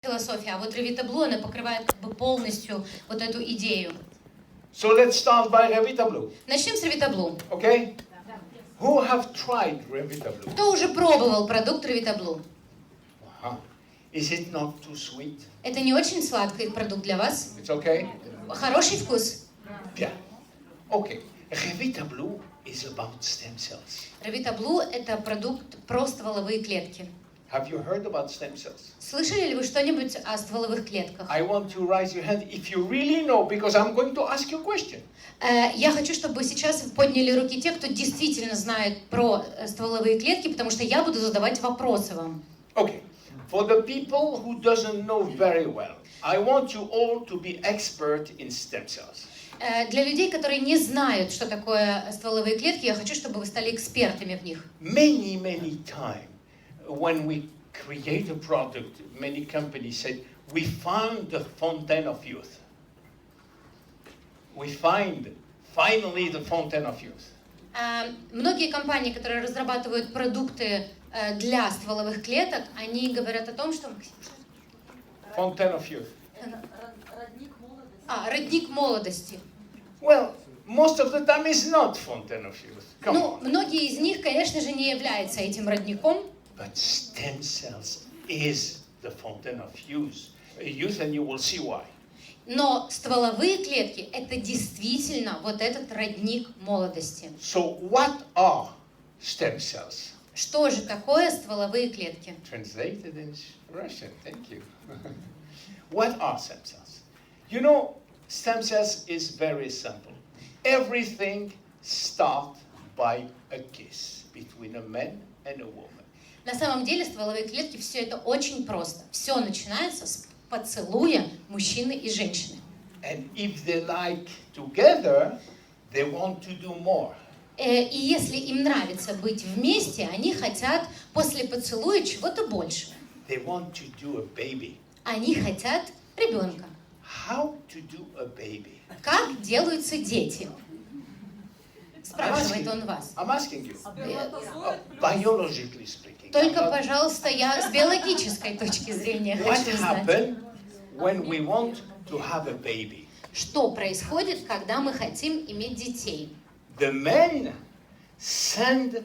философия, а вот Revita Blue, она покрывает как бы полностью вот эту идею. So let's start by Revita Blue. Начнем с Revita Blue. Okay? Who have tried Revita Blue? Кто уже пробовал продукт Revita Blue? Uh-huh. Is it not too sweet? Это не очень сладкий продукт для вас? It's okay? Хороший вкус? Yeah. Okay. Revita Blue is about stem cells. Revita Blue – это продукт про стволовые клетки. Have you heard about stem cells? Слышали ли вы что-нибудь о стволовых клетках? I want you to raise your hand if you really know, because I'm going to ask you a question. Я хочу, чтобы сейчас подняли руки те, кто действительно знает про стволовые клетки, потому что я буду задавать вопросы вам. Okay. For the people who doesn't know very well, I want you all to be expert in stem cells. Для людей, которые не знают, что такое стволовые клетки, я хочу, чтобы вы стали экспертами в них. Many times, when we create a product, many companies said, we found the fountain of youth. We find finally the fountain of youth. Многие компании, которые разрабатывают продукты для стволовых клеток, они говорят о том, что... Fountain of youth. Родник молодости. Well, most of the time it's not fountain of youth. Come on. Многие из них, конечно же, не являются этим родником. But stem cells is the fountain of youth, and you will see why. Но стволовые клетки – это действительно вот этот родник молодости. So what are stem cells? Что же такое стволовые клетки? Translated in Russian, thank you. What are stem cells? You know, stem cells is very simple. Everything starts by a kiss between a man and a woman. На самом деле стволовые клетки все это очень просто. Все начинается с поцелуя мужчины и женщины. And if they like together, they want to do more. И если им нравится быть вместе, они хотят после поцелуя чего-то большего. They want to do a baby. Они хотят ребенка. How to do a baby? Как делаются дети? Спрашивает он вас. I'm asking you. Biologically speaking. Только, пожалуйста, я с биологической точки зрения What хочу знать. happens when we want to have a baby? Что происходит, когда мы хотим иметь детей? The men send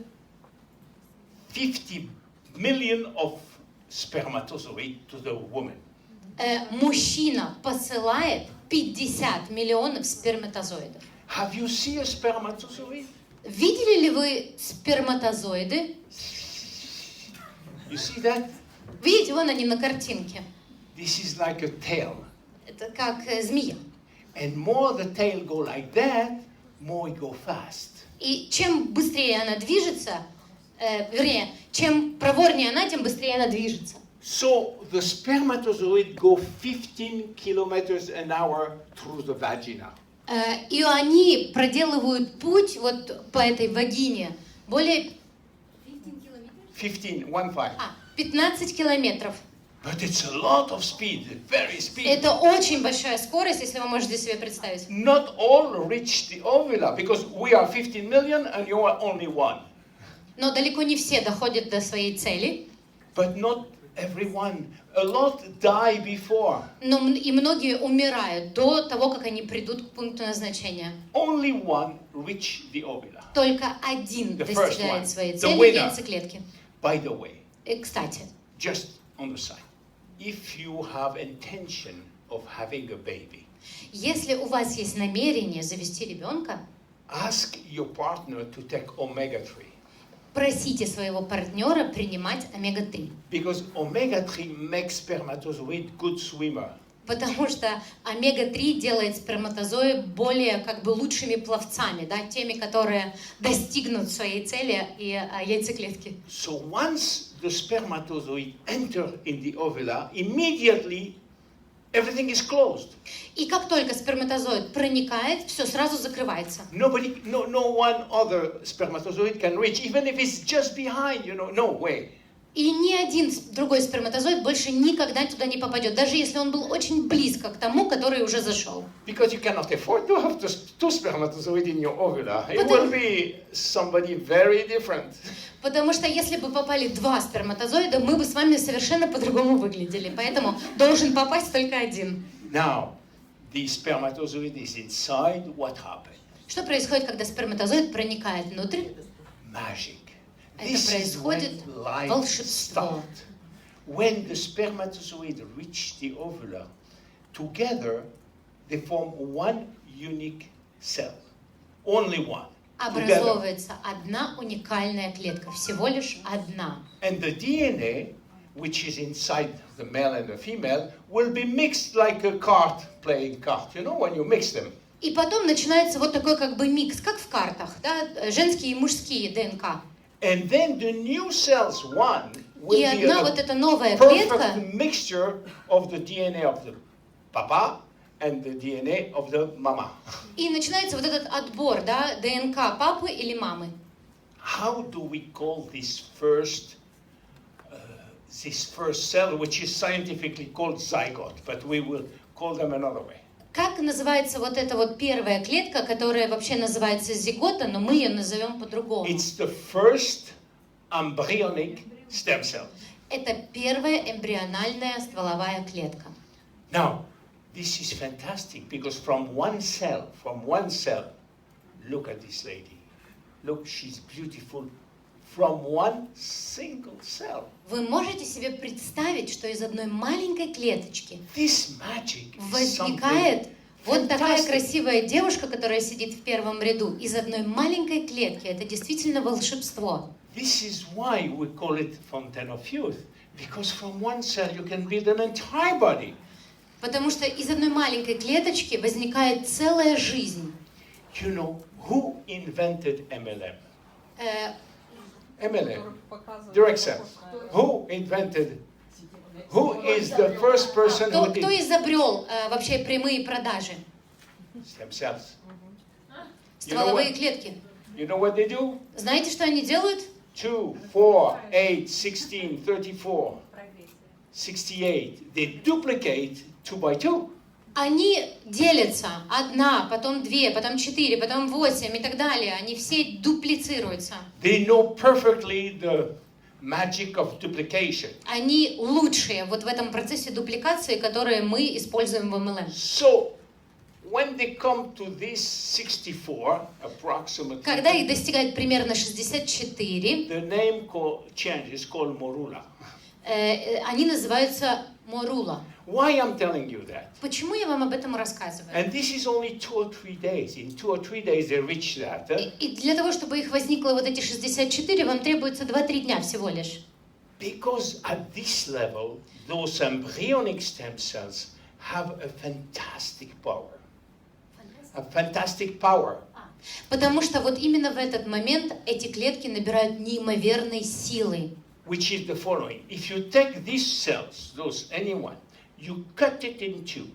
50 million of spermatozoids to the woman. Мужчина посылает 50 миллионов сперматозоидов. Have you seen a spermatozoid? Видели ли вы сперматозоиды? You see that? Видите, вон они на картинке. This is like a tail. Это как змея. And more the tail go like that, more it go fast. И чем быстрее она движется, вернее, чем проворнее она, тем быстрее она движется. So the spermatozoid go 15 kilometers an hour through the vagina. И они проделывают путь вот по этой вагине более 15 километров. But it's a lot of speed, very speed. Это очень большая скорость, если вы можете себе представить. Not all reach the ovula, because we are 15 million and you are only one. Но далеко не все доходят до своей цели. But not everyone. A lot die before. Но и многие умирают до того, как они придут к пункту назначения. Only one reach the ovula. Только один достигает своей цели в яйцеклетке. By the way, И, кстати, just on the side, if you have intention of having a baby, если у вас есть намерение завести ребенка, ask your partner to take omega-3. просите своего партнера принимать омега-3. Because omega-3 makes spermatozoid good swimmer. Потому что омега-3 делает сперматозоид более как бы лучшими пловцами, да, теми, которые достигнут своей цели и яйцеклетки. So once the spermatozoid enter in the ovula, immediately everything is closed. И как только сперматозоид проникает, все сразу закрывается. No one other spermatozoid can reach, even if it's just behind, no way. И ни один другой сперматозоид больше никогда туда не попадет, даже если он был очень близко к тому, который уже зашел. Because you cannot afford to have two spermatozoids in your ovula. It will be somebody very different. Потому что если бы попали два сперматозоида, мы бы с вами совершенно по-другому выглядели. Поэтому должен попасть только один. Now, the spermatozoid is inside. What happened? Что происходит, когда сперматозоид проникает внутрь? Magic. Это This is происходит when life волшебство. starts. When the spermatozoid reach the ovula, together they form one unique cell. Only one. Together. Образовывается одна уникальная клетка, всего лишь одна. And the DNA, which is inside the male and the female, will be mixed like a card playing card. You know, when you mix them. И потом начинается вот такой как бы микс, как в картах, да, женские и мужские ДНК. And then the new cells, one, will И be одна a вот эта новая клетка, perfect mixture of the DNA of the papa and the DNA of the mama. и начинается вот этот отбор, да, ДНК папы или мамы. How do we call this first cell, which is scientifically called zygote, but we will call them another way? Как называется вот эта вот первая клетка, которая вообще называется зигота, но мы ее назовем по-другому? It's the first embryonic stem cell. Это первая эмбриональная стволовая клетка. Now, this is fantastic because from one cell, look at this lady. Look, she's beautiful. From one single cell. Вы можете себе представить, что из одной маленькой клеточки This magic is возникает вот такая fantastic. красивая девушка, которая сидит в первом ряду, из одной маленькой клетки. Это действительно волшебство. This is why we call it fountain of youth, because from one cell you can build an entire body. Потому что из одной маленькой клеточки возникает целая жизнь. You know who invented MLM? Э, MLM, direct cells. Who is the first person who кто did изобрел вообще прямые продажи? stem cells? Стволовые клетки. You know what they do? Знаете, что они делают? 2, 4, 8, 16, 34, 68. They duplicate 2 by 2. Они делятся. Одна, потом две, потом 4, потом 8 и так далее. Они все дуплицируются. They know perfectly the magic of duplication. Они лучшие вот в этом процессе дупликации, которые мы используем в MLM. So, when they come to this 64, approximately, Когда их достигает примерно 64, the name changes called morula. они называются морула. Why I'm telling you that? Почему я вам об этом рассказываю? And this is only 2 or 3 days. In 2 or 3 days they reach that. И для того, чтобы их возникло вот эти 64, вам требуется 2-3 дня всего лишь. Because at this level, those embryonic stem cells have a fantastic power. A fantastic power. Потому что вот именно в этот момент эти клетки набирают неимоверной силы. Which is the following. If you take these cells, anyone, you cut it in two.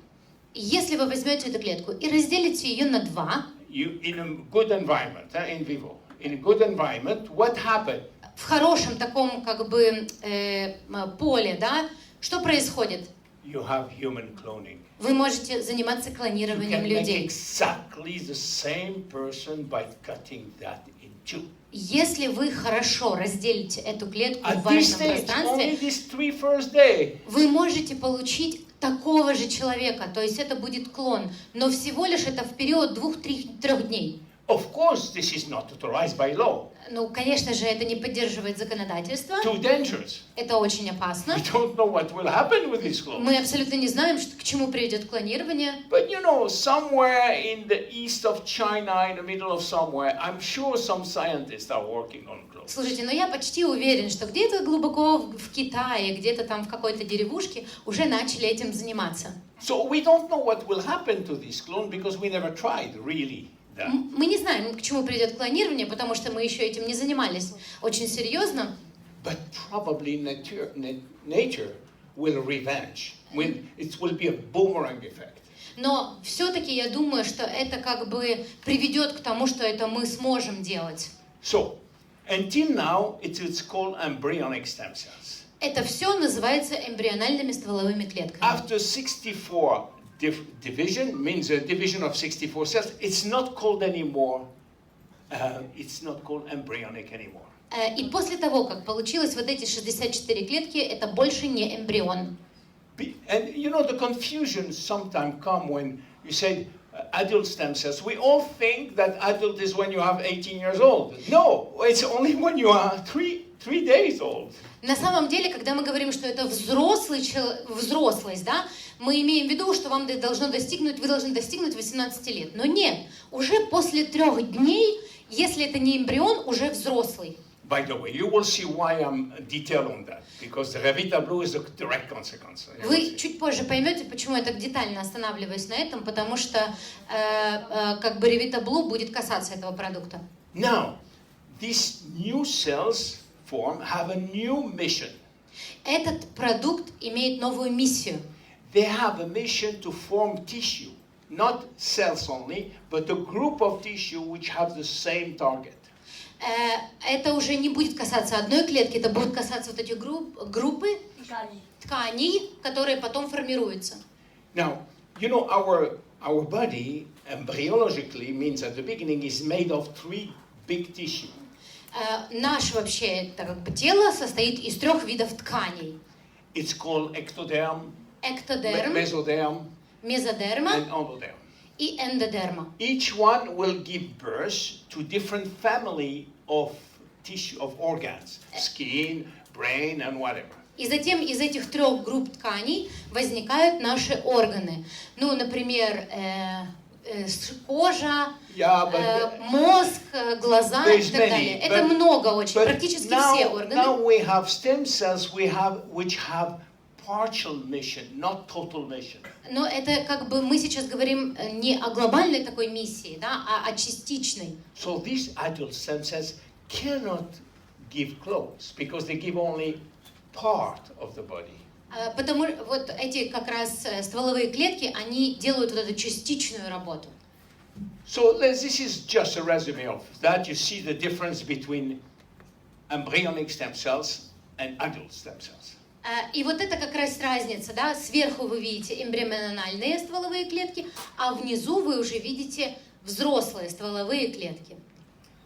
Если вы возьмете эту клетку и разделите ее на два, In a good environment, in vivo. In a good environment, what happened? в хорошем таком как бы поле, да, что происходит? You have human cloning. Вы можете заниматься You клонированием can make людей. exactly the same person by cutting that in two. Если вы хорошо разделите эту клетку в At this вашем stage, пространстве, only these 3 first days. вы можете получить такого же человека, то есть это будет клон, но всего лишь это в период 2-3 дней. Of course, this is not authorized by law. Ну, конечно же, это не поддерживает законодательство, Too dangerous. это очень опасно. We don't know what will happen with this clone. Мы абсолютно не знаем, к чему приведет клонирование. But you know, somewhere in the east of China, in the middle of somewhere, I'm sure some scientists are working on clones. Слушайте, но я почти уверен, что где-то глубоко в Китае, где-то там в какой-то деревушке уже начали этим заниматься. So we don't know what will happen to this clone because we never tried really. That. Мы не знаем, к чему придет клонирование, потому что мы еще этим не занимались очень серьезно. But probably nature will revenge. It will be a boomerang effect. Но все-таки я думаю, что это как бы приведет к тому, что это мы сможем делать. So, Until now, it's called embryonic stem cells. Это все называется эмбриональными стволовыми клетками. After 64 division, means a division of 64 cells, it's not called anymore, it's not called embryonic anymore. И после того, как получилось вот эти 64 клетки, это больше не эмбрион. And you know, the confusion sometimes come when you say adult stem cells. We all think that adult is when you have 18 years old. No, it's only when you are three days old. На самом деле, когда мы говорим, что это взрослость, да, мы имеем в виду, что вы должны достигнуть 18 лет. Но нет, уже после 3 дней, если это не эмбрион, уже взрослый. By the way, you will see why I'm detailed on that, because the Revita Blue is a direct consequence. Вы чуть позже поймете, почему я так детально останавливаюсь на этом, потому что как бы Revita Blue будет касаться этого продукта. Now, these new cells have a new mission. Этот продукт имеет новую миссию. They have a mission to form tissue, not cells only, but a group of tissue which have the same target. Это уже не будет касаться одной клетки, это будет касаться вот этих группы тканей, которые потом формируются. Now, you know, our body embryologically means at the beginning is made of 3 big tissue. Наше вообще как бы тело состоит из 3 видов тканей. It's called ectoderm, Эктодерм, mesoderm, мезодерма and endoderm. и эндодерма. Each one will give birth to different family of tissue, of organs, skin, brain, and whatever. И затем из этих 3 групп тканей возникают наши органы. Ну, например, кожа, мозг, глаза и так далее. Это много очень, практически все органы. Now we have stem cells which have partial mission, not total mission. Но это как бы мы сейчас говорим не о глобальной такой миссии, да, а о частичной. So these adult stem cells cannot give clothes because they give only part of the body. Потому вот эти как раз стволовые клетки, они делают вот эту частичную работу. So this is just a resume of that. You see the difference between embryonic stem cells and adult stem cells. И вот это как раз разница, да, сверху вы видите эмбриональные стволовые клетки, а внизу вы уже видите взрослые стволовые клетки.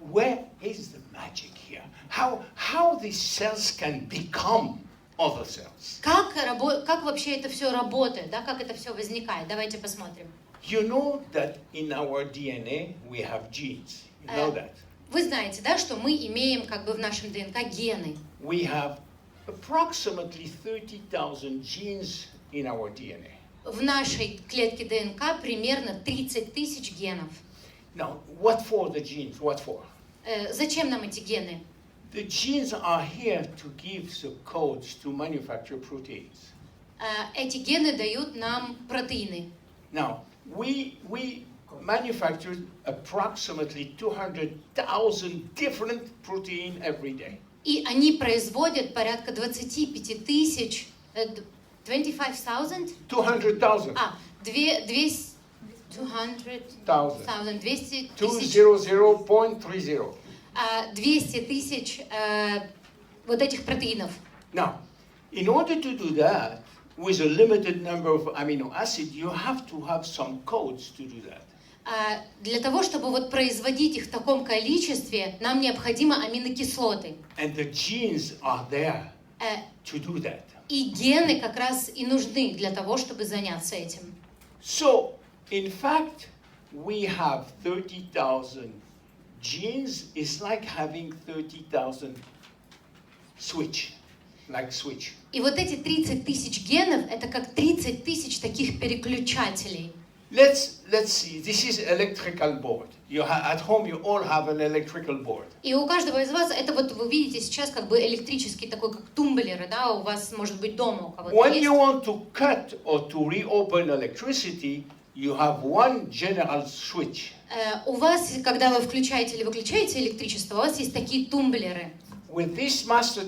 Where is the magic here? How these cells can become other cells? Как вообще это все работает, да, как это все возникает? Давайте посмотрим. You know that in our DNA we have genes. You know that. Вы знаете, да, что мы имеем как бы в нашем ДНК гены. We have approximately 30,000 genes in our DNA. В нашей клетке ДНК примерно 30 тысяч генов. Now, what for the genes? What for? Зачем нам эти гены? The genes are here to give the codes to manufacture proteins. Эти гены дают нам протеины. Now, we manufacture approximately 200,000 different proteins every day. И они производят порядка 25 тысяч, 25,000? 200,000. 200 тысяч. 200.30. 200 тысяч вот этих протеинов. Now, in order to do that, with a limited number of amino acids, you have to have some codes to do that. Для того, чтобы вот производить их в таком количестве, нам необходимы аминокислоты. And the genes are there to do that. И гены как раз и нужны для того, чтобы заняться этим. So, in fact, we have 30,000 genes. It's like having 30,000 switch. И вот эти 30 тысяч генов, это как 30 тысяч таких переключателей. Let's see. This is electrical board. At home you all have an electrical board. И у каждого из вас, это вот вы видите сейчас как бы электрический такой, как тумблеры, да, у вас может быть дома у кого-то When есть. you want to cut or to reopen electricity, you have one general switch. У вас, когда вы включаете или выключаете электричество, у вас есть такие тумблеры. With this master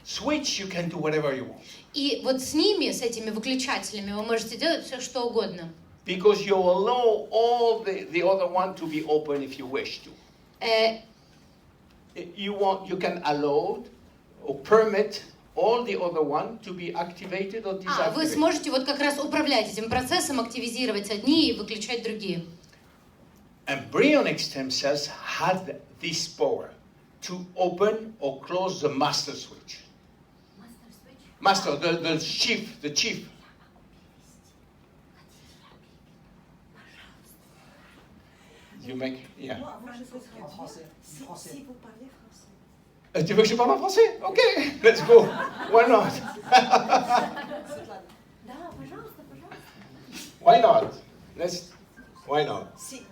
switch, you can do whatever you want. И вот с ними, с этими выключателями, вы можете делать все, что угодно. Because you allow all the other one to be open if you wish to. you can allow or permit all the other one to be activated or Вы deactivated. сможете вот как раз управлять этим процессом, активизировать одни и выключать другие. Embryonic stem cells had this power to open or close the master switch. Master, the chief. You make, yeah. Moi, je peux traduire. Si vous parlez français. Tu veux que je parle en français? Ok, let's go. Why not? Да, пожалуйста, пожалуйста. Why not? Why not? Si.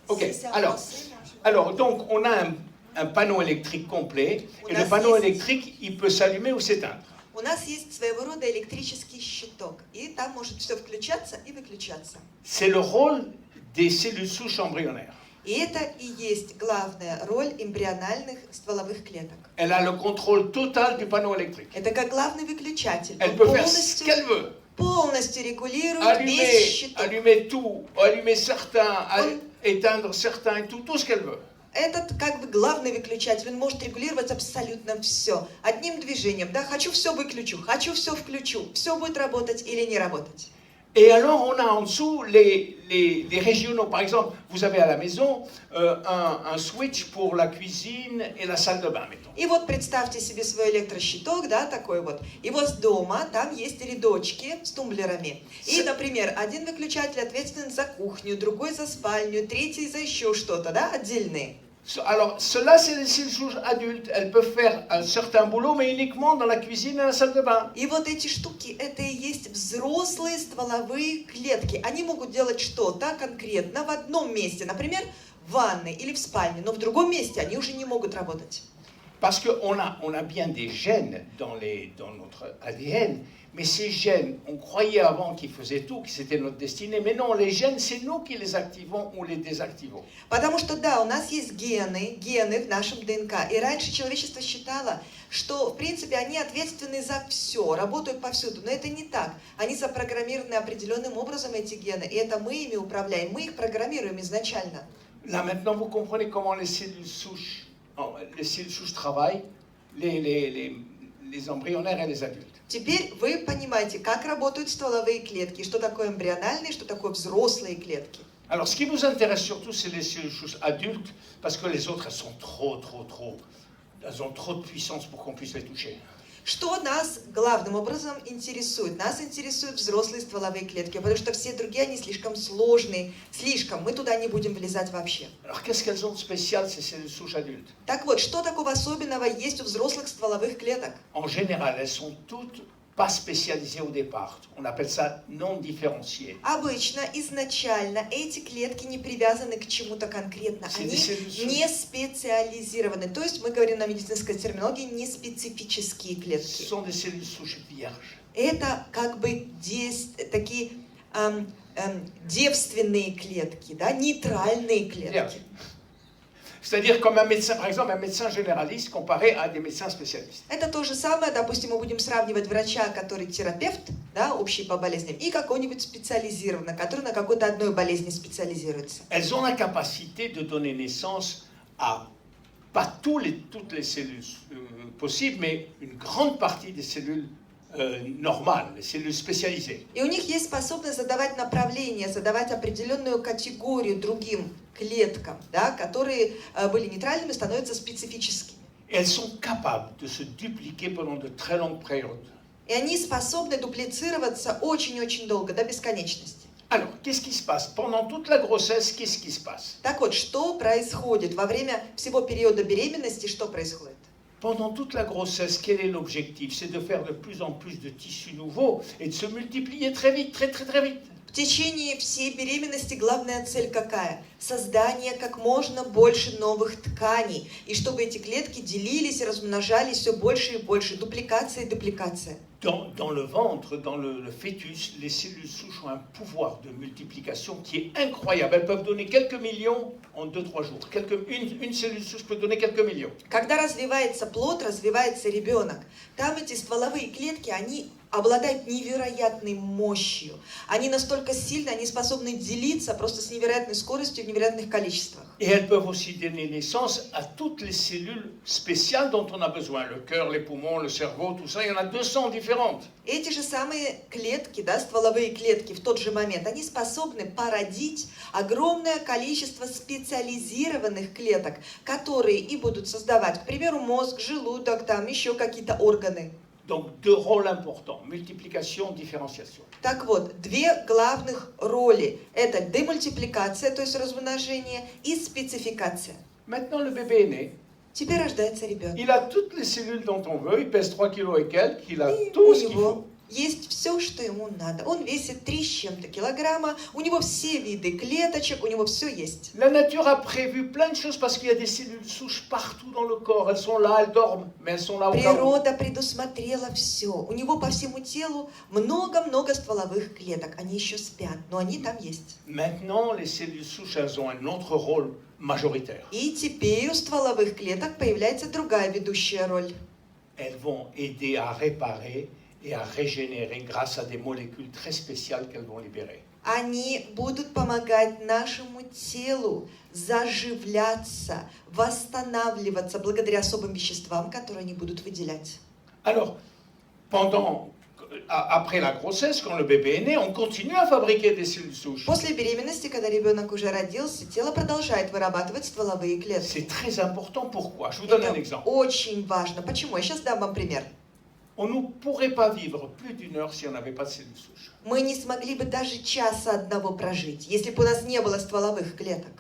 Ok, Si c'est en alors, français, moi, je- alors donc on a un panneau électrique complet et le panneau électrique il peut s'allumer ou s'éteindre. У нас есть своего рода электрический щиток, и там может все включаться и выключаться. C'est le rôle des cellules souches embryonnaires. И это и есть главная роль эмбриональных стволовых клеток. Elle a le contrôle total du panneau électrique. Это как главный выключатель. Elle Он peut faire ce qu'elle veut. полностью регулирует весь щиток. Allumer tout, allumer certains, éteindre certains et tout ce qu'elle veut. Этот как бы главный выключатель, он может регулировать абсолютно все. Одним движением, да, хочу все выключу, хочу все включу, все будет работать или не работать. Et alors, on a en dessous les régionaux. Par exemple, vous avez à la maison un switch pour la cuisine et la salle de bain, mettons. И вот представьте себе свой электрощиток, да, такой вот. И вот дома там есть рядочки с тумблерами. И, например, один выключатель ответственен за кухню, другой за спальню, третий за еще что-то, да, отдельные. Alors, cela, c'est les cellules souches adultes. Elles peuvent faire un certain boulot, mais uniquement dans la cuisine et la salle de bain. И вот эти штуки, это и есть взрослые стволовые клетки. Они могут делать что-то конкретно в одном месте, например, в ванной или в спальне, но в другом месте они уже не могут работать. Parce qu'on a bien des gènes dans notre ADN, mais ces gènes, on croyait avant qu'ils faisaient tout, que c'était notre destinée, mais non, les gènes, c'est nous qui les activons ou les désactivons. Потому что, да, у нас есть гены в нашем ДНК. И раньше человечество считало, что, в принципе, они ответственны за все, работают повсюду. Но это не так. Они запрограммированы определенным образом, эти гены. И это мы ими управляем. Мы их программируем изначально. Là, maintenant, vous comprenez comment les cellules souches travaillent, les embryonnaires et les adultes. Теперь вы понимаете, как работают стволовые клетки, что такое эмбриональные, что такое взрослые клетки. Alors, ce qui nous intéresse surtout, c'est les cellules souches adultes, parce que les autres, elles sont elles ont trop de puissance pour qu'on puisse les toucher. Что нас главным образом интересует? Нас интересуют взрослые стволовые клетки, потому что все другие, они слишком сложные, мы туда не будем влезать вообще. Alors, qu'est-ce qu'elles ont de spécial, ces cellules souches adultes? Так вот, что такого особенного есть у взрослых стволовых клеток? En général, elles sont toutes pas spécialisées au départ. On appelle ça non différenciées. Обычно, изначально, эти клетки не привязаны к чему-то конкретно. Они не специализированы. То есть, мы говорим на медицинской терминологии, не специфические Ce клетки. sont des cellules souches vierges. Это как бы такие девственные клетки, да, нейтральные клетки. C'est-à-dire comme un médecin, par exemple, un médecin généraliste comparé à des médecins spécialistes. Это то же самое, допустим, мы будем сравнивать врача, который терапевт, да, общий по болезням, и какой-нибудь специализированный, который на какой-то одной болезни специализируется. Elles ont la capacité de donner naissance à pas toutes les cellules possibles, mais une grande partie des cellules normales, les cellules spécialisées. И у них есть способность задавать направление, задавать определенную категорию другим клеткам, да, которые были нейтральными, становятся специфическими. Et elles sont capables de se dupliquer pendant de très longues périodes. И они способны дуплицироваться очень-очень долго, до бесконечности. Alors, qu'est-ce qui se passe? Pendant toute la grossesse, qu'est-ce qui se passe? Так вот, что происходит во время всего периода беременности, что происходит? Pendant toute la grossesse, quel est l'objectif? C'est de faire de plus en plus de tissus nouveaux et de se multiplier très vite, très vite. В tечение всей беременности главная цель какая? Создание как можно больше новых тканей. И чтобы эти клетки делились и размножались все больше и больше. Дупликация и дупликация. Dans le ventre, dans le fœtus, les cellules souches ont un pouvoir de multiplication qui est incroyable. Elles peuvent donner quelques millions en 2-3 jours. Une cellule souche peut donner quelques millions. Когда развивается плод, развивается ребенок, там эти стволовые клетки, они обладают невероятной мощью. Они настолько сильны, они способны делиться просто с невероятной скоростью в невероятных количествах. Et elles peuvent aussi donner naissance à toutes les cellules spéciales dont on a besoin. Le cœur, les poumons, le cerveau, tout ça, il y en a 200 différentes. Эти же самые клетки, да, стволовые клетки в тот же момент, они способны породить огромное количество специализированных клеток, которые и будут создавать, к примеру, мозг, желудок, там еще какие-то органы. Donc deux rôles importants, multiplication, différenciation. Так вот, две главных роли – это демультипликация, то есть размножение, и спецификация. Maintenant, le bébé est né. Теперь рождается ребенок. Il a toutes les cellules dont on veut, il pèse 3 kilos et quelques, il a И tout у ce qu'il faut. него есть все, что ему надо. Он весит 3 с чем-то килограмма, у него все виды клеточек, у него все есть. La nature a prévu plein de choses parce qu'il y a des cellules souches partout dans le corps. Elles sont là, elles dorment, mais elles sont là au cas où. Природа предусмотрела все. У него по всему телу много-много стволовых клеток. Они еще спят, но они там есть. Maintenant, les cellules souches, elles ont un autre rôle majoritaire. И теперь у стволовых клеток появляется другая ведущая роль. Elles vont aider à réparer et à régénérer grâce à des molécules très spéciales qu'elles vont libérer. Они будут помогать нашему телу заживляться, восстанавливаться благодаря особым веществам, которые они будут выделять. Alors, après la grossesse, quand le bébé est né, on continue à fabriquer des cellules souches. После беременности, когда ребенок уже родился, тело продолжает вырабатывать стволовые клетки. C'est très important. Pourquoi? Je vous donne un Это exemple. очень важно. Почему? Я сейчас дам вам пример. On ne pourrait pas vivre plus d'une heure si on n'avait pas de cellules souches. Мы не смогли бы даже часа одного прожить, если бы у нас не было стволовых клеток.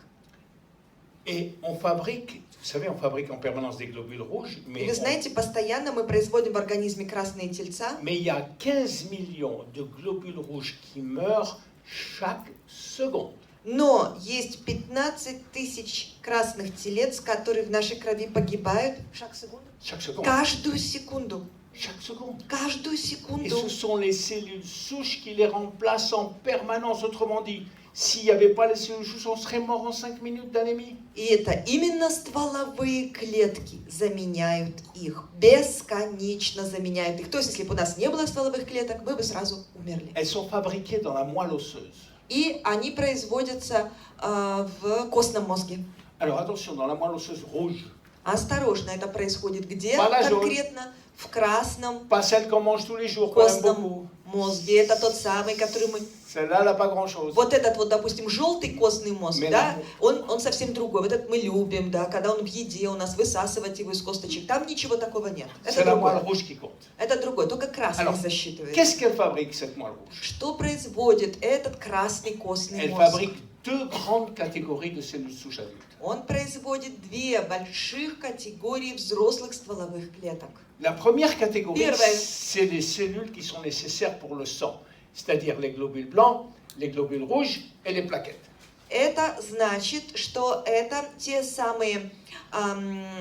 Et on fabrique, vous savez, on fabrique en permanence des globules rouges, И вы знаете, постоянно мы производим в организме красные тельца, mais il y a 15 millions de globules rouges qui meurent chaque seconde. но есть 15 тысяч красных телец, которые в нашей крови погибают Chaque seconde. каждую секунду. Chaque seconde. Каждую Et секунду. ce sont les cellules souches qui les remplacent en permanence. Autrement dit, s'il n'y avait pas les cellules souches, on serait mort en 5 minutes d'anémie. И это именно стволовые клетки заменяют их, бесконечно заменяют их. То есть, если бы у нас не было стволовых клеток, мы бы сразу умерли. Elles sont fabriquées dans la moelle osseuse. И они производятся в костном мозге. Alors attention, dans la moelle osseuse rouge, Осторожно, это происходит где Положу. конкретно? В красном pas celle qu'on mange tous les jours, qu'on aime beaucoup. костном мозге. Это тот самый, который мы... Celle-là, elle n'a pas grand-chose. Вот этот вот, допустим, желтый костный мозг, Меланин. да, он совсем другой. Вот этот мы любим, да, когда он в еде у нас, высасывать его из косточек. Там ничего такого нет. C'est Это la moelle другое. rouge qui compte. Это другое, только красный Alors, засчитывает. Qu'est-ce qu'elle fabrique, cette moelle rouge? Что производит этот красный костный Elle мозг? fabrique deux grandes catégories de cellules souches adultes. Он производит две больших категории взрослых стволовых клеток. La première catégorie, Первая. c'est les cellules qui sont nécessaires pour le sang, c'est-à-dire les globules blancs, les globules rouges et les plaquettes. Это значит, что это те самые,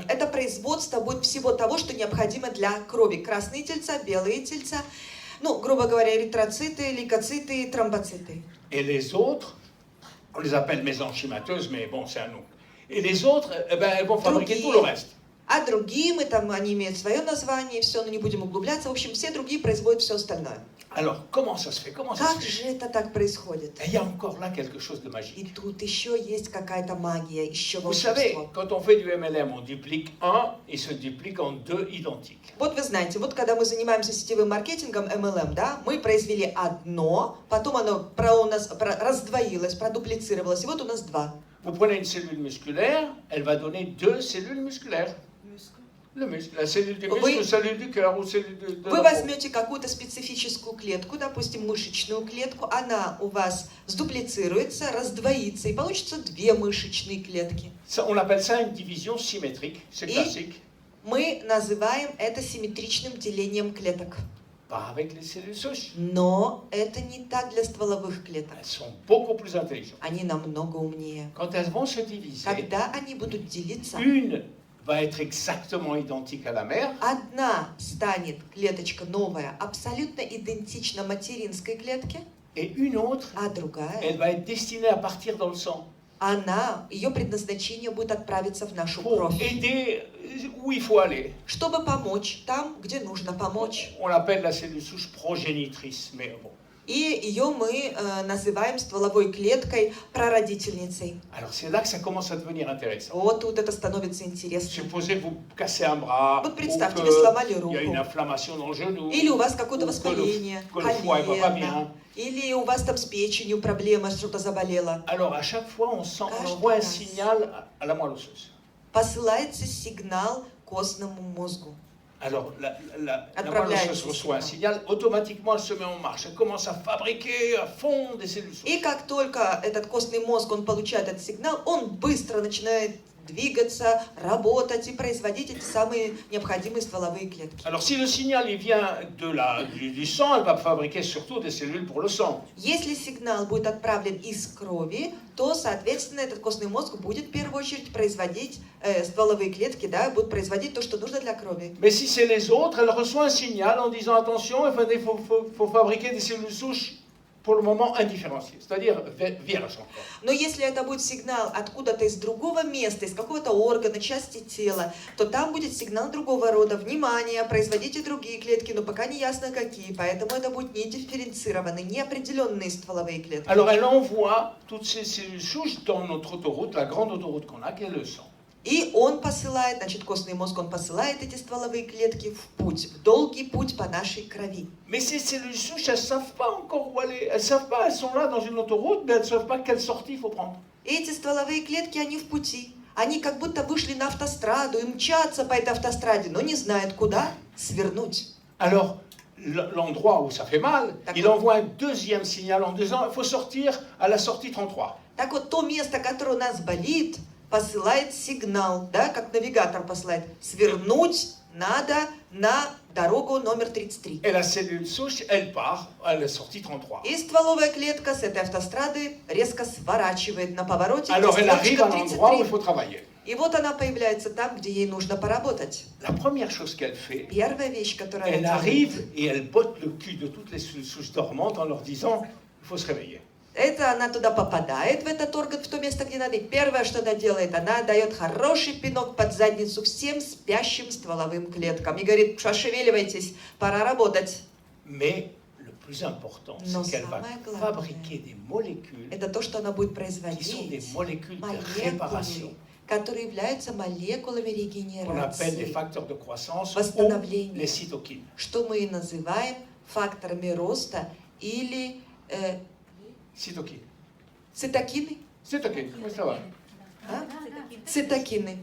это производство будет всего того, что необходимо для крови. Красные тельца, белые тельца, ну, грубо говоря, эритроциты, лейкоциты, тромбоциты. Et les autres, on les appelle mésenchymateuses, mais bon, c'est un nom. Et les autres, eh ben, elles vont fabriquer tout le reste. А другие, они имеют свое название, все, но не будем углубляться. В общем, все другие производят все остальное. Alors, comment ça se fait? Comment ça Как se fait? же это так происходит? Et il y a encore là quelque chose de И magique. тут еще есть какая-то магия, еще Vous savez, волшебство. quand on fait du MLM, on duplique un, il se duplique en deux identiques. Вот вы знаете, вот когда мы занимаемся сетевым маркетингом MLM, да, мы произвели одно, потом оно у нас раздвоилось, продуплицировалось, и вот у нас два. Vous prenez une cellule musculaire, elle va donner deux cellules musculaires. Le muscle, la cellule du muscle, Вы- ou cellule du cœur, ou cellule de Вы la peau. возьмете какую-то специфическую клетку, допустим, мышечную клетку, она у вас сдуплицируется, раздвоится, и получится две мышечные клетки. Ça, on appelle ça une division symétrique, c'est Et- classique. Мы называем это симметричным делением клеток. Pas avec les cellules souches. Но это не так для стволовых клеток. Elles sont beaucoup plus intelligentes. Они намного умнее. Quand elles vont se diviser, Когда они будут делиться, une va être exactement identique à la mère, одна станет клеточка новая, абсолютно идентична материнской клетке, et une autre, а другая elle va être destinée à partir dans le sang. ее предназначение будет отправиться в нашу pour кровь, aider où il faut aller. чтобы помочь там, где нужно помочь. On l'appelle la cellule souche progénitrice, mais bon. И ее мы называем стволовой клеткой прародительницей. Alors c'est là que ça commence à devenir intéressant. Вот тут это становится интересно. Supposez que vous cassez un bras, Вот ou представьте, вы сломали qu'il y a une руку, inflammation dans le genou, или у вас какое-то ou воспаление, que le foie ne va pas bien. колено, или у вас там с печенью проблема, что-то заболело. Alors à chaque fois, on Каждый envoie un раз. signal à la moelle osseuse. Посылается сигнал костному мозгу. Alors la moelle Отправляется osseuse reçoit un signal. signal, automatiquement elle se met en marche, elle commence à fabriquer à fond des cellules souches. И как только этот костный мозг, он получает этот сигнал, он быстро начинает двигаться, работать и производить эти самые необходимые стволовые клетки. Alors si le signal il vient du sang, elle va fabriquer surtout des cellules pour le sang. Если сигнал будет отправлен из крови, то, соответственно, этот костный мозг будет в первую очередь производить стволовые клетки, да, будут производить то, что нужно для крови. Mais si c'est les autres, elle reçoit un signal en disant attention, il faut fabriquer des cellules souches pour le moment indifférenciées, c'est-à-dire vierges encore. Но если это будет сигнал откуда-то из другого места, из какого-то органа, части тела, то там будет сигнал другого рода. Внимание, производите другие клетки, но пока не ясно какие, поэтому это будут не дифференцированные, неопределенные стволовые клетки. Alors elle envoie toutes ces cellules souches dans notre autoroute, la grande autoroute qu'on a, qui est le sang. И он посылает, значит, костный мозг, он посылает эти стволовые клетки в путь, в долгий путь по нашей крови. Mais ces cellules souches, elles ne savent pas encore où aller. Elles ne savent pas, elles sont là dans une autoroute, mais elles ne savent pas quelle sortie il faut prendre. И эти стволовые клетки, они в пути. Они как будто вышли на автостраду и мчатся по этой автостраде, но не знают, куда свернуть. Alors, l'endroit où ça fait mal, D'accord. il envoie un deuxième signal en disant il faut sortir à la sortie 33. Так вот, то место, которое у нас болит, посылает сигнал, да, как навигатор посылает, свернуть надо на дорогу номер 33. Et la cellule souche, elle part à la sortie 33. И стволовая клетка с этой автострады резко сворачивает на повороте. Alors, где elle arrive à стрелочка l'endroit où il 33. faut travailler. И вот она появляется там, где ей нужно поработать. La première chose qu'elle fait, Первая вещь, которая elle она arrive делает, et elle botte le cul de toutes les cellules souches dormantes en leur disant il faut se réveiller. это она туда попадает, в этот орган, в то место, где надо. И первое, что она делает, она дает хороший пинок под задницу всем спящим стволовым клеткам. И говорит, пошевеливайтесь, пора работать. Mais le plus important, Но c'est qu'elle va самое главное, fabriquer des molécules это то, что она будет qui sont des производить. molécules de réparation, Молекулы, которые являются молекулами qu'on appelle des регенерации, facteurs de croissance ou восстановления, les cytokines. что мы и называем факторами роста или Cytokines. цитокины. Cytokines, oui, ça va. А? Цитокины.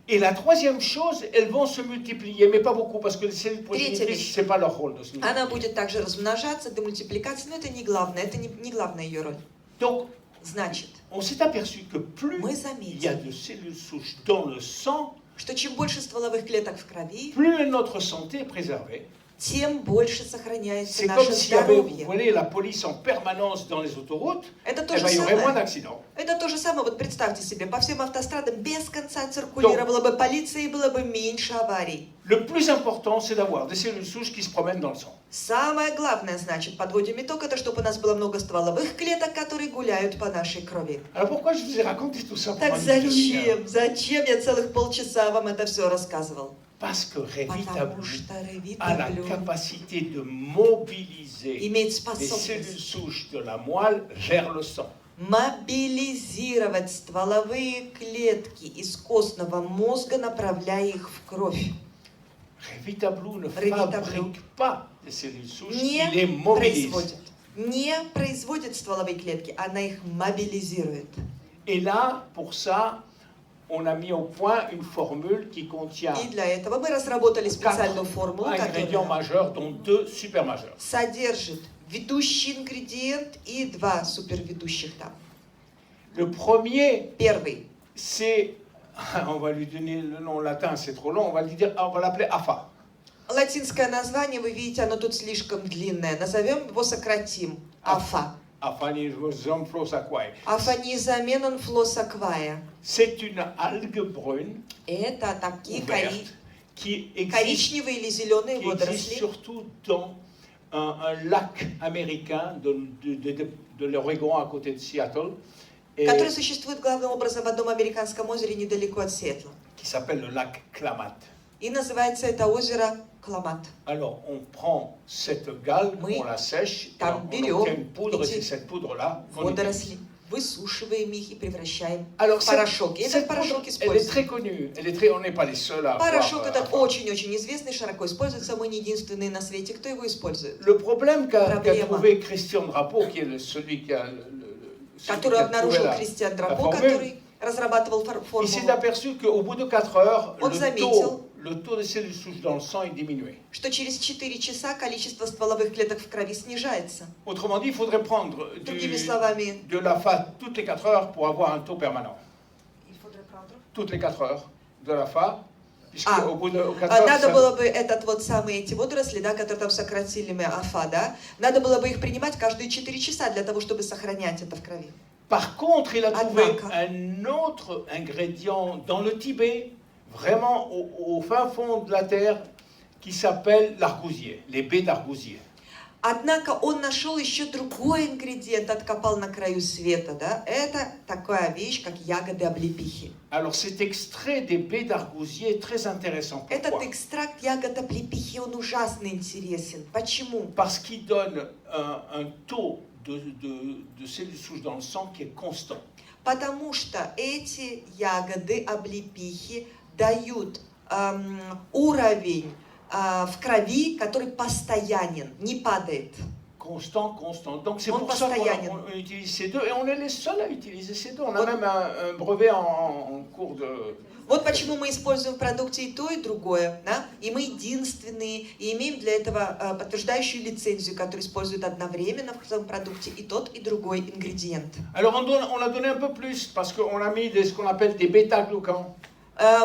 Et la troisième chose, elles vont se multiplier, mais pas beaucoup, parce que les cellules Третья progénitrices, вещь. ce n'est pas leur rôle de se multiplier. Она будет также размножаться, демультипликация, но это не главное, это не главная ее роль. Donc, Значит, on s'est aperçu que plus мы il y a заметили, de cellules souches dans le sang, что чем больше стволовых клеток в крови, plus notre santé est préservée. тем больше сохраняется C'est comme наше s'il y avait, vous здоровье. voyez, la police en permanence dans les autoroutes, Это то eh же ben, il y aurait moins самое. d'accidents. Это то же самое, вот представьте себе, по всем автострадам без конца циркулировала бы полиция и было бы меньше аварий. Le plus important, c'est d'avoir des cellules souches qui se promènent dans le sang. Самое главное, значит, подводим итог, это чтобы у нас было много стволовых клеток, которые гуляют по нашей крови. Alors pourquoi je vous ai raconté tout ça Так pendant une demi-heure? зачем я целых полчаса вам это все рассказывал? Parce que Потому Revitablu что a la Ревитаблю capacité de mobiliser имеет les cellules способность souches de la moelle vers le sang. мобилизировать стволовые клетки из костного мозга, направляя их в кровь. Revitablu ne Revitablu fabrique pas des cellules souches, Не il les mobilise. производит стволовые клетки, она их мобилизирует. Et là, pour ça, on a mis au point une formule qui contient И для этого мы разработали специальную формулу, ingrédients которая majeurs, dont 2 supermajeurs. содержит ведущий ингредиент и два суперведущих там. Le premier, Первый. c'est, on va lui donner le nom latin, c'est trop long, on va l'appeler AFA. Латинское название, вы видите, оно тут слишком длинное. Назовем его, сократим. АФА. Aphanismosomphlosaquae. Афанизаменон флосаквая. C'est une algue brune Это такие ouverte qui existe, коричневые или зеленые qui existe водоросли, surtout dans un lac américain de l'Oregon à côté de Seattle. et который существует главным образом в одном американском озере недалеко от Сиэтла. qui s'appelle le lac Klamath. И называется это озеро Кламат. Alors, on prend cette galbe, Мы on la sèche, et там on берем obtient une poudre, et эти c'est cette poudre-là qu'on водоросли, utilise. высушиваем их и превращаем Alors, в порошок. И cette этот порошок poudre, elle est используется. très connue, on n'est pas les seuls à Порошок avoir, этот очень-очень известный, широко используется. Мы не единственные на свете, кто его использует. Le problème qu'a Проблема. trouvé Christian Drapeau, qui est celui qui a, celui Который qui a trouvé обнаружил la, Кристиан la Драпо, formule, который разрабатывал il s'est формулу, aperçu qu'au bout de 4 heures, Он заметил, le taux de cellules souches dans le sang est diminué. что через 4 часа количество стволовых клеток в крови снижается. Autrement dit, il faudrait prendre Другими словами, de la FA toutes les 4 heures pour avoir un taux permanent. Toutes les 4 heures de la FA, puisque Ah. au bout de 4 heures, надо ça- было бы этот вот самые эти водоросли, да, которые там сократили мы АФА, да, надо было бы их принимать каждые 4 часа для того, чтобы сохранять это в крови. Par contre, il a trouvé Однако. un autre ingrédient dans le Tibet, vraiment au fin fond de la terre, qui s'appelle l'argousier, les baies d'argousier. Однако он нашел еще другой ингредиент, откопал на краю света, да, это такая вещь, как ягоды облепихи. Alors cet extrait des baies d'argousier est très intéressant. Этот Pourquoi? экстракт ягод облепихи, он ужасно интересен. Почему? Parce qu'il donne un taux de cellules souches dans le sang qui est constant. Потому что эти ягоды облепихи дают уровень в крови, который постоянен, не падает. Constant. Donc c'est On pour ça постоянен. qu'on utilise ces deux, et on est les seuls à utiliser ces deux. On a Вот. même un brevet en cours de... Вот почему мы используем в продукте и то, и другое. Да? И мы единственные, и имеем для этого подтверждающую лицензию, которую используют одновременно в своем продукте и тот, и другой ингредиент. Alors on a donné un peu plus, parce qu'on a mis ce qu'on appelle des bêta-glucans.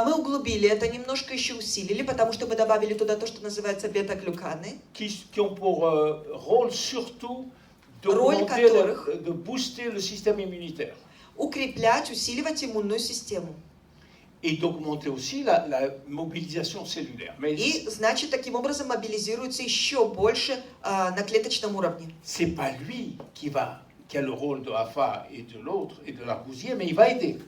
Мы углубили это, немножко еще усилили, потому что мы добавили туда то, что называется бета-глюканы, Qui ont pour rôle surtout Роль которых- de booster le système immunitaire укреплять, усиливать иммунную систему. et d'augmenter aussi la mobilisation cellulaire. Mais И, значит, таким образом мобилизируется еще больше на клеточном уровне. c'est pas lui qui a le rôle de AFA et de l'autre et de l'argousier, mais il va aider.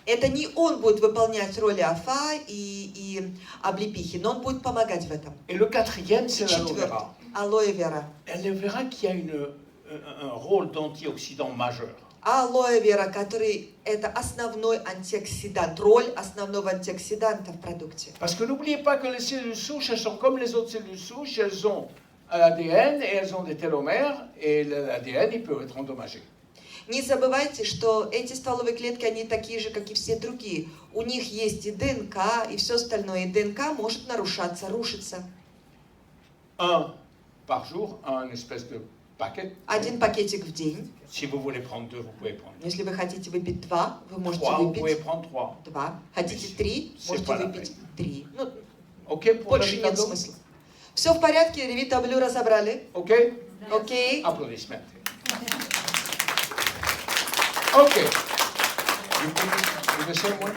Это не он будет выполнять роли АФА и облепихи, но он будет помогать в этом. Et le quatrième, c'est l'aloe Четвертый. vera. Алоэ вера. L'aloe vera qui a un rôle d'antioxydant majeur. Алоэ вера, который это основной антиоксидант, роль основного антиоксиданта в продукте. Parce que n'oubliez pas que les cellules souches, elles sont comme les autres cellules souches, elles ont un ADN et elles ont des télomères, et l'ADN, il peut être endommagé. Не забывайте, что эти стволовые клетки, они такие же, как и все другие. У них есть и ДНК, и все остальное. И ДНК может нарушаться, рушиться. Un par jour, un espèce de paquet. Один пакетик в день. Si vous voulez prendre deux, vous pouvez prendre Если вы хотите выпить 2, вы можете trois, vous pouvez выпить prendre 3. 2. Хотите 3, C'est можете pas la выпить 3. Ну, OK pour больше le нет tableau? смысла. Все в порядке, ревитаблю разобрали. OK? Окей. Applaudissements. OK. You the same one?